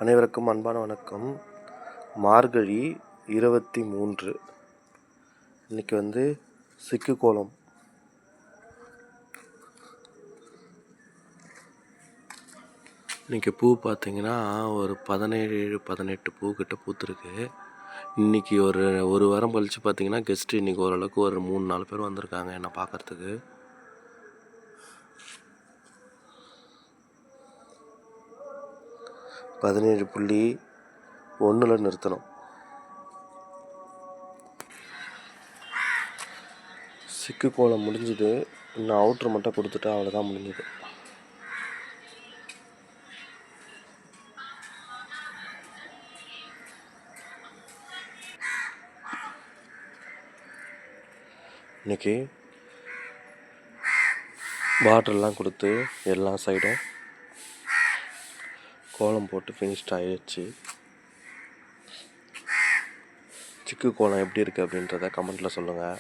அனைவருக்கும் அன்பான வணக்கம். மார்கழி 23. இன்றைக்கி சிக்கு கோலம். இன்றைக்கி பூ பார்த்திங்கன்னா ஒரு 17-18 பூக்கிட்ட பூத்துருக்கு. இன்றைக்கி ஒரு வாரம் கழித்து பார்த்திங்கன்னா கெஸ்ட்டு இன்றைக்கி ஓரளவுக்கு ஒரு 3-4 பேர் வந்திருக்காங்க என்னை பார்க்குறதுக்கு. (17.1) நிறுத்தணும். சிக்கு கோலம் முடிஞ்சுது. இன்னும் அவுட்ரு மட்டும் கொடுத்துட்டா அவ்வளோதான், முடிஞ்சுது. இன்றைக்கி பார்டர்லாம் கொடுத்து எல்லா சைடும் கோலம் போட்டு ஃபினிஷ்ட் ஆகிடுச்சு. சிக்கு கோலம் எப்படி இருக்குது அப்படின்றத கமெண்ட்டில் சொல்லுங்கள்.